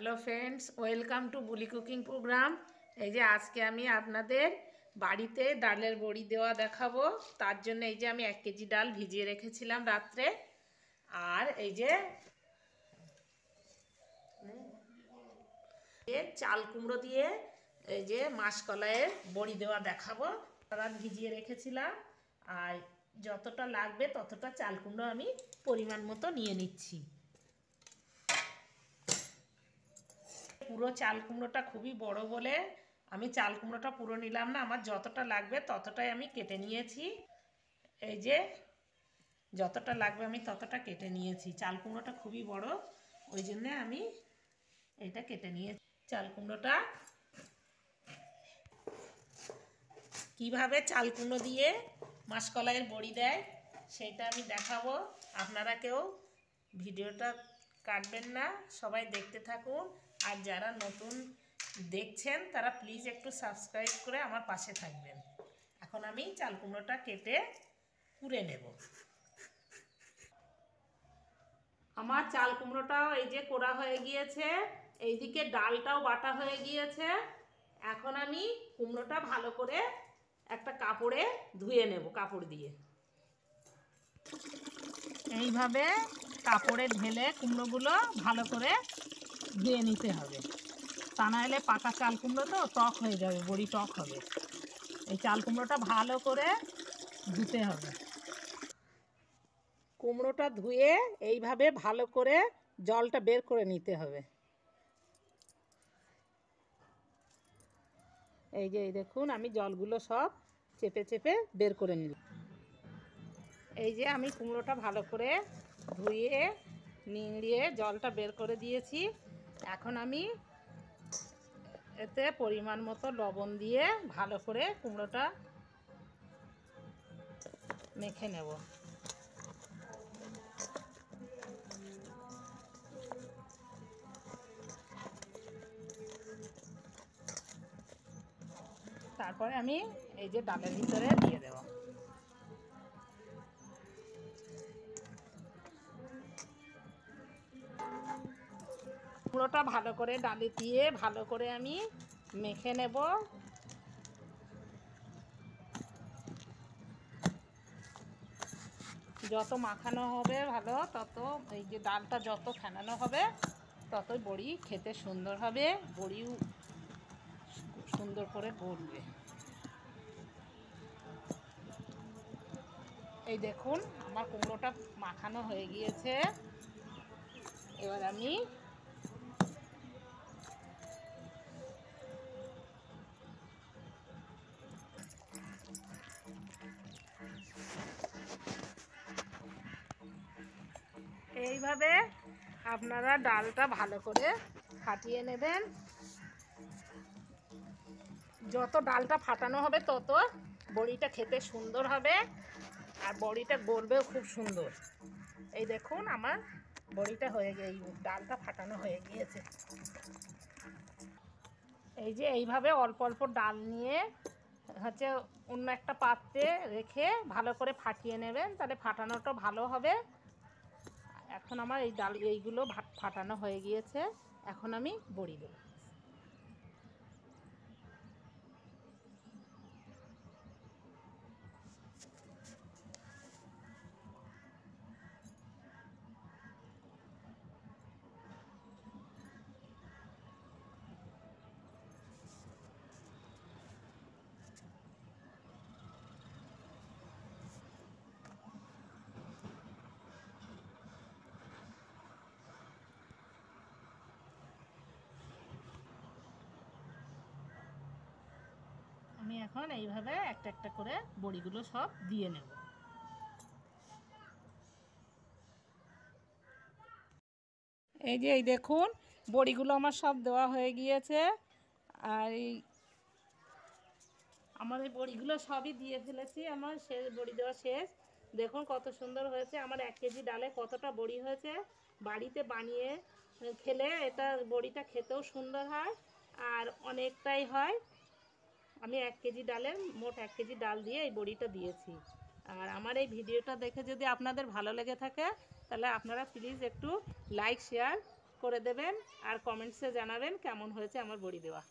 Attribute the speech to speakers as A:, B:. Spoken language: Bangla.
A: হ্যালো ফ্রেন্ডস, ওয়েলকাম টু বুলি কুকিং প্রোগ্রাম। এই যে আজকে আমি আপনাদের বাড়িতে ডালের বড়ি দেওয়া দেখাবো। তার জন্য এই যে আমি 1 কেজি ডাল ভিজিয়ে রেখেছিলাম রাত্রে। আর এই যে চাল কুমড়ো দিয়ে এই যে মাসকলাইয়ের বড়ি দেওয়া দেখাবো। রাত ভিজিয়ে রেখেছিলাম, আর যতটা লাগবে ততটা চাল কুমড়ো আমি পরিমাণ মতো নিয়ে নিচ্ছি। পুরো চাল কুমড়োটা খুবই বড় বলে আমি চাল কুমড়োটা পুরো নিলাম না, আমার যতটা লাগবে ততটাই আমি কেটে নিয়েছি। এই যে যতটা লাগবে আমি ততটা কেটে নিয়েছি। চাল কুমড়োটা খুবই বড়, ওই জন্যে আমি এটা কেটে নিয়েছি। চাল কুমড়োটা কীভাবে চাল কুমড়ো দিয়ে মাসকলাইয়ের বড়ি দেয় সেটা আমি দেখাবো। আপনারা কেউ ভিডিওটা কাটবেন না, সবাই দেখতে থাকুন। আর যারা নতুন দেখছেন তারা প্লিজ একটু সাবস্ক্রাইব করে আমার পাশে থাকবেন। এখন আমি চাল কুমড়োটা কেটে কুড়ে নেব। আমার চাল কুমড়োটাও এই যে কোড়া হয়ে গিয়েছে, এইদিকে ডালটাও বাটা হয়ে গিয়েছে। এখন আমি কুমড়োটা ভালো করে একটা কাপড়ে ধুয়ে নেব, কাপড় দিয়ে এইভাবে কাপড়ে ঢেলে কুমড়োগুলো ভালো করে ধুয়ে নিতে হবে। তা নাহলে পাকা চাল কুমড়ো তো টক হয়ে যাবে, বড়ি টক হবে। এই চাল কুমড়োটা ভালো করে ধুতে হবে। কুমড়োটা ধুয়ে এইভাবে ভালো করে জলটা বের করে নিতে হবে। এই যে দেখুন, আমি জলগুলো সব চেপে চেপে বের করে নিলাম। এই যে আমি কুমড়োটা ভালো করে ধুয়ে নিংড়িয়ে জলটা বের করে দিয়েছি। এখন আমি এতে পরিমাণ মতো লবণ দিয়ে ভালো করে কুমড়োটা মেখে নেব। তারপরে আমি এই যে ডালের ভিতরে দিয়ে দেব। কুমড়োটা ভালো করে ডালে দিয়ে ভালো করে আমি মেখে নেব। যত মাখানো হবে ভালো, তত এই যে ডালটা যত ফেনানো হবে ততই বড়ি খেতে সুন্দর হবে, বড়িও সুন্দর করে গলবে। এই দেখুন আমার কুমড়োটা মাখানো হয়ে গিয়েছে। এবার আমি এইভাবে আপনারা ডালটা ভালো করে ফাটিয়ে নেবেন। যত ডালটা ফাটানো হবে তত বড়িটা খেতে সুন্দর হবে, আর বড়িটা গড়বেও খুব সুন্দর। এই দেখুন আমার বড়িটা হয়ে গিয়ে ডালটা ফাটানো হয়ে গিয়েছে। এই যে এইভাবে অল্প অল্প ডাল নিয়ে হচ্ছে অন্য একটা পাত্রে রেখে ভালো করে ফাটিয়ে নেবেন, তাহলে ফাটানোটা ভালো হবে। এখন আমার এই ডাল এইগুলো ফাটানো হয়ে গিয়েছে, এখন আমি বড়ি দেব। আমি এখন এইভাবে একটা একটা করে বড়িগুলো সব দিয়ে নেব। এই যে এই দেখুন বড়িগুলো আমার সব দেওয়া হয়ে গিয়েছে। আর এই আমার এই বড়িগুলো সবই দিয়ে ফেলেছি, আমার শেষ বড়ি দেওয়া শেষ। দেখুন কত সুন্দর হয়েছে, আমার 1 কেজি ডালে কতটা বড়ি হয়েছে। বাড়িতে বানিয়ে খেলে এটা বড়িটা খেতেও সুন্দর হয় আর অনেকটাই হয়। আমি 1 কেজি ডালে মোট 1 কেজি ডাল দিয়ে এই বড়িটা দিয়েছি। আর আমার এই ভিডিওটা দেখে যদি আপনাদের ভালো লেগে থাকে তাহলে আপনারা প্লিজ একটু লাইক শেয়ার করে দেবেন আর কমেন্টসে জানাবেন কেমন হয়েছে আমার বড়ি দেওয়া।